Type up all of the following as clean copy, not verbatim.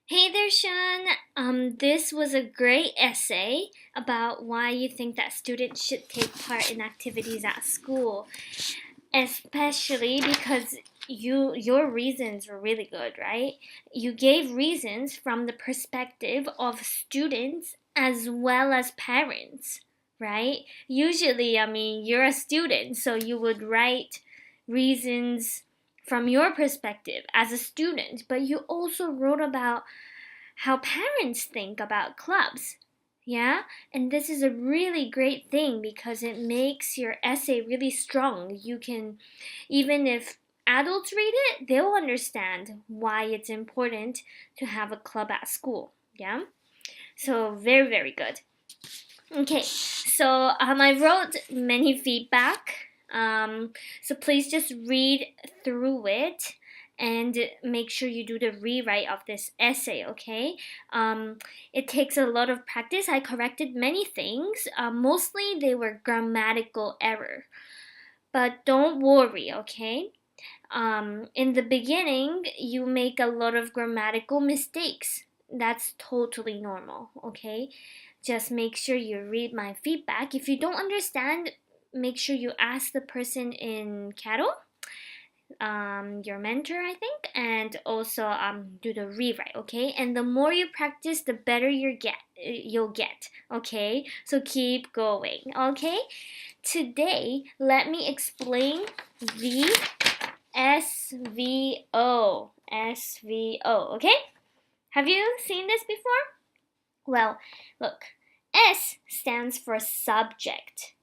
Hey there, Shun. This was a great essay about why you think that students should take part in activities at school, especially because your reasons were really good, right? You gave reasons from the perspective of students as well as parents, right? Usually, you're a student, so you would write reasons from your perspective as a student, but you also wrote about how parents think about clubs. Yeah? And this is a really great thing because it makes your essay really strong. You can, even if adults read it, they'll understand why it's important to have a club at school. Yeah? So, very, very good. Okay, so I wrote many feedback. So please just read through it and make sure you do the rewrite of this essay, okay? It takes a lot of practice. I corrected many things. Mostly they were grammatical error. But don't worry, okay? In the beginning, you make a lot of grammatical mistakes. That's totally normal, okay? Just make sure you read my feedback. If you don't understand, make sure you ask the person in Cattle, your mentor, I think, and also do the rewrite, okay? And the more you practice, the better you'll get, okay? So keep going, okay? Today, let me explain the SVO. SVO, okay? Have you seen this before? Well, look, S stands for subject,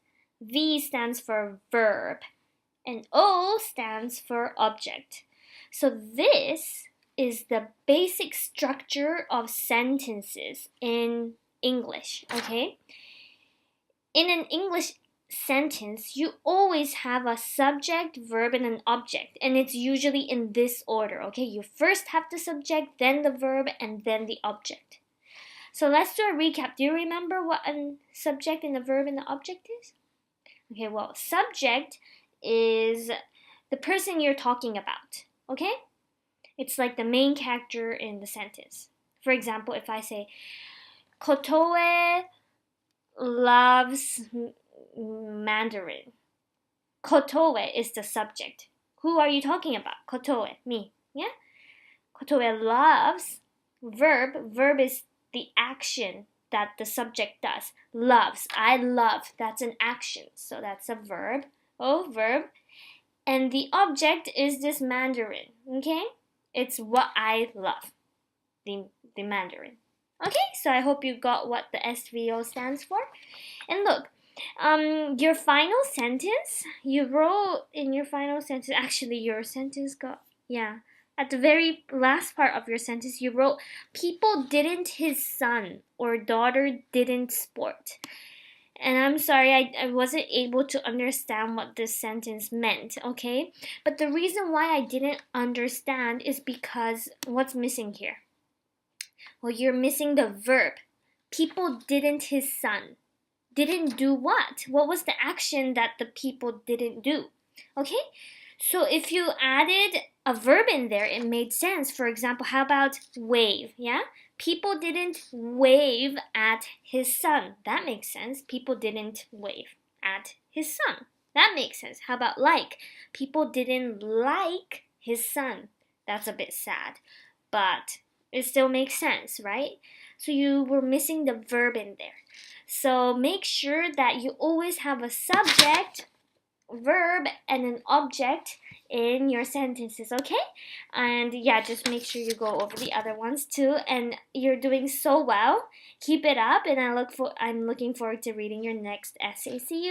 V stands for verb, and O stands for object. So this is the basic structure of sentences in English, okay? In an English sentence, you always have a subject, verb, and an object, and it's usually in this order, okay? You first have the subject, then the verb, and then the object. So let's do a recap. Do you remember what a subject and a verb and the object is? Okay, well, subject is the person you're talking about, okay? It's like the main character in the sentence. For example, if I say, Kotoe loves Mandarin. Kotoe is the subject. Who are you talking about? Kotoe, me. Yeah? Kotoe loves. Verb is the action that the subject does. Loves. I love. That's an action. So that's a verb. Oh, verb. And the object is this Mandarin. Okay? It's what I love. The Mandarin. Okay, so I hope you got what the SVO stands for. And look, your final sentence, you wrote in your final sentence, actually your sentence got, yeah, at the very last part of your sentence, you wrote, people didn't his son or daughter didn't sport. And I'm sorry, I wasn't able to understand what this sentence meant, okay? But the reason why I didn't understand is because what's missing here? Well, you're missing the verb. People didn't his son. Didn't do what? What was the action that the people didn't do? Okay? So if you added a verb in there, it made sense. For example, how about wave? Yeah? People didn't wave at his son. That makes sense. People didn't wave at his son. That makes sense. How about like? People didn't like his son. That's a bit sad. But it still makes sense, right? So you were missing the verb in there. So make sure that you always have a subject, verb, and an object in your sentences, okay? And yeah, just make sure you go over the other ones too. And you're doing so well. Keep it up, and I'm looking forward to reading your next essay. See you.